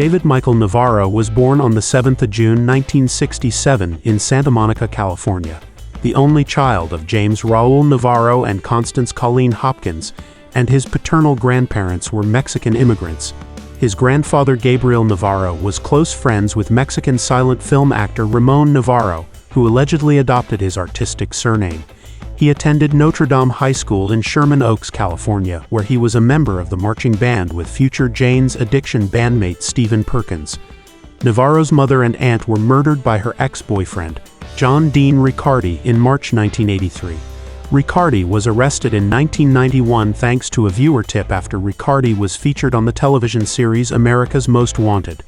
David Michael Navarro was born on the 7th of June 1967 in Santa Monica, California. The only child of James Raul Navarro and Constance Colleen Hopkins, and his paternal grandparents were Mexican immigrants. His grandfather Gabriel Navarro was close friends with Mexican silent film actor Ramón Novarro, who allegedly adopted his artistic surname. He attended Notre Dame High School in Sherman Oaks, California, where he was a member of the marching band with future Jane's Addiction bandmate Stephen Perkins. Navarro's mother and aunt were murdered by her ex-boyfriend, John Dean Riccardi, in March 1983. Riccardi was arrested in 1991 thanks to a viewer tip after Riccardi was featured on the television series America's Most Wanted.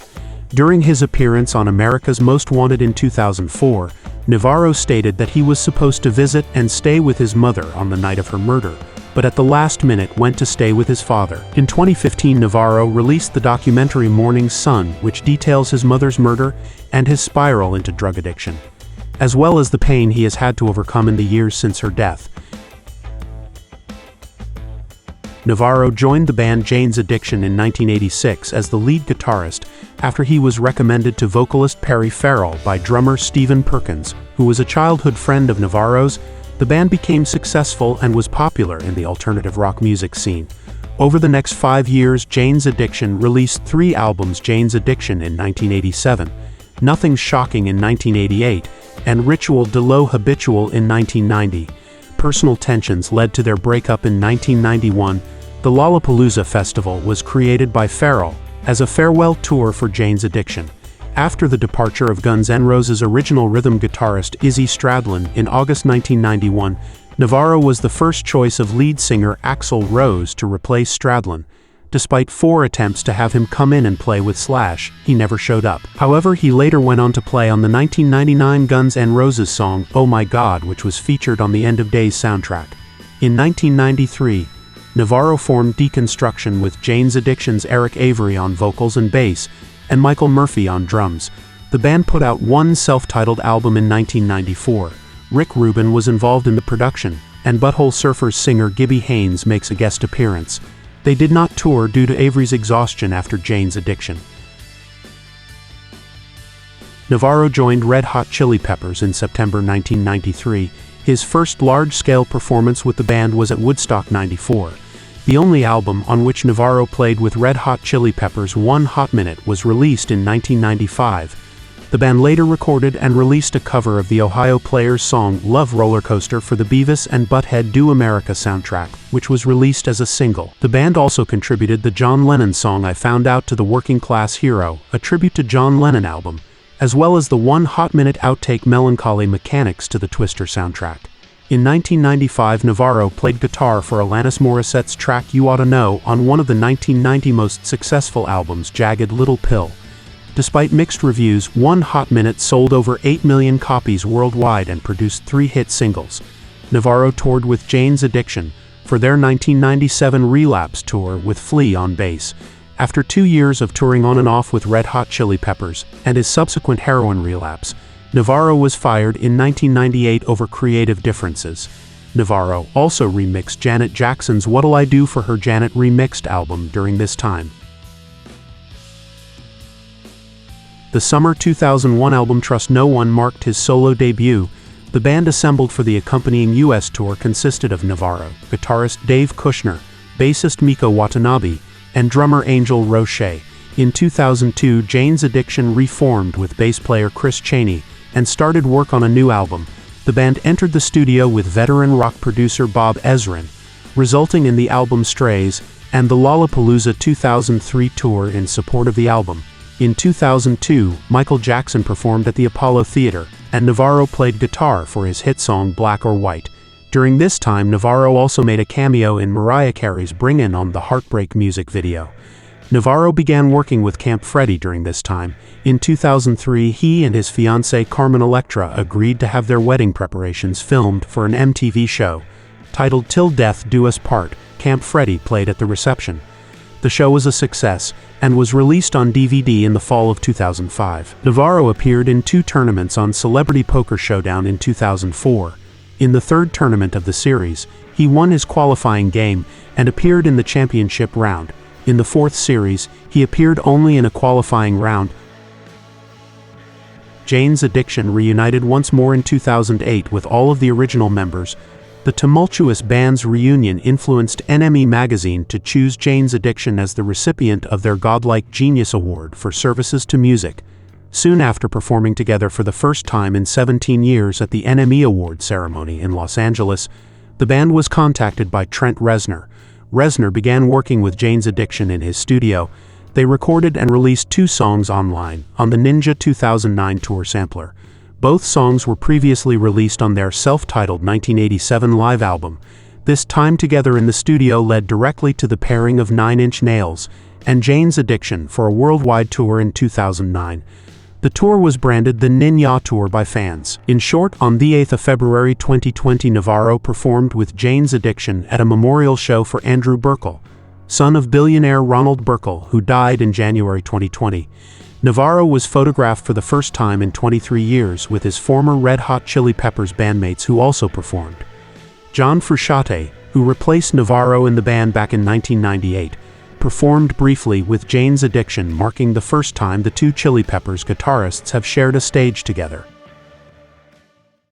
During his appearance on America's Most Wanted in 2004, Navarro stated that he was supposed to visit and stay with his mother on the night of her murder, but at the last minute went to stay with his father. In 2015, Navarro released the documentary Mourning Son, which details his mother's murder and his spiral into drug addiction, as well as the pain he has had to overcome in the years since her death. Navarro joined the band Jane's Addiction in 1986 as the lead guitarist after he was recommended to vocalist Perry Farrell by drummer Stephen Perkins, who was a childhood friend of Navarro's. The band became successful and was popular in the alternative rock music scene. Over the next 5 years, Jane's Addiction released 3 albums: Jane's Addiction in 1987, Nothing Shocking in 1988, and Ritual de lo Habitual in 1990. Personal tensions led to their breakup in 1991. The Lollapalooza Festival was created by Farrell as a farewell tour for Jane's Addiction. After the departure of Guns N' Roses' original rhythm guitarist Izzy Stradlin in August 1991, Navarro was the first choice of lead singer Axl Rose to replace Stradlin. Despite 4 attempts to have him come in and play with Slash, he never showed up. However, he later went on to play on the 1999 Guns N' Roses song Oh My God, which was featured on the End of Days soundtrack. In 1993, Navarro formed Deconstruction with Jane's Addiction's Eric Avery on vocals and bass, and Michael Murphy on drums. The band put out one self-titled album in 1994. Rick Rubin was involved in the production, and Butthole Surfers singer Gibby Haynes makes a guest appearance. They did not tour due to Avery's exhaustion after Jane's Addiction. Navarro joined Red Hot Chili Peppers in September 1993. His first large-scale performance with the band was at Woodstock '94. The only album on which Navarro played with Red Hot Chili Peppers, 1 Hot Minute, was released in 1995. The band later recorded and released a cover of the Ohio Players' song Love Rollercoaster for the Beavis and Butt-Head Do America soundtrack, which was released as a single. The band also contributed the John Lennon song I Found Out to the Working Class Hero, a tribute to John Lennon album, as well as the 1 Hot Minute outtake Melancholy Mechanics to the Twister soundtrack. In 1995, Navarro played guitar for Alanis Morissette's track You Oughta Know on one of the 1990 most successful albums, Jagged Little Pill. Despite mixed reviews, 1 Hot Minute sold over 8 million copies worldwide and produced 3 hit singles. Navarro toured with Jane's Addiction for their 1997 Relapse tour with Flea on bass. After 2 years of touring on and off with Red Hot Chili Peppers and his subsequent heroin relapse, Navarro was fired in 1998 over creative differences. Navarro also remixed Janet Jackson's What'll I Do for her Janet Remixed album during this time. The summer 2001 album Trust No One marked his solo debut. The band assembled for the accompanying U.S. tour consisted of Navarro, guitarist Dave Kushner, bassist Miko Watanabe, and drummer Angel Roche. In 2002, Jane's Addiction reformed with bass player Chris Chaney and started work on a new album. The band entered the studio with veteran rock producer Bob Ezrin, resulting in the album Strays and the Lollapalooza 2003 tour in support of the album. In 2002, Michael Jackson performed at the Apollo Theater, and Navarro played guitar for his hit song Black or White. During this time, Navarro also made a cameo in Mariah Carey's Bring It On the Heartbreak music video. Navarro began working with Camp Freddy during this time. In 2003, he and his fiancée Carmen Electra agreed to have their wedding preparations filmed for an MTV show. Titled Till Death Do Us Part, Camp Freddy played at the reception. The show was a success and was released on DVD in the fall of 2005. Navarro appeared in 2 tournaments on Celebrity Poker Showdown in 2004. In the 3rd tournament of the series, he won his qualifying game and appeared in the championship round. In the fourth series, he appeared only in a qualifying round. Jane's Addiction reunited once more in 2008 with all of the original members. The tumultuous band's reunion influenced NME magazine to choose Jane's Addiction as the recipient of their Godlike Genius Award for services to music. Soon after performing together for the first time in 17 years at the NME Award ceremony in Los Angeles, the band was contacted by Trent Reznor. Reznor began working with Jane's Addiction in his studio. They recorded and released 2 songs online on the Ninja 2009 tour sampler. Both songs were previously released on their self-titled 1987 live album. This time together in the studio led directly to the pairing of 9 Inch Nails and Jane's Addiction for a worldwide tour in 2009. The tour was branded the Ninja Tour by fans. In short, on the 8th of February 2020, Navarro performed with Jane's Addiction at a memorial show for Andrew Burkle, son of billionaire Ronald Burkle, who died in January 2020. Navarro was photographed for the first time in 23 years with his former Red Hot Chili Peppers bandmates who also performed. John Frusciante, who replaced Navarro in the band back in 1998, performed briefly with Jane's Addiction, marking the first time the 2 Chili Peppers guitarists have shared a stage together.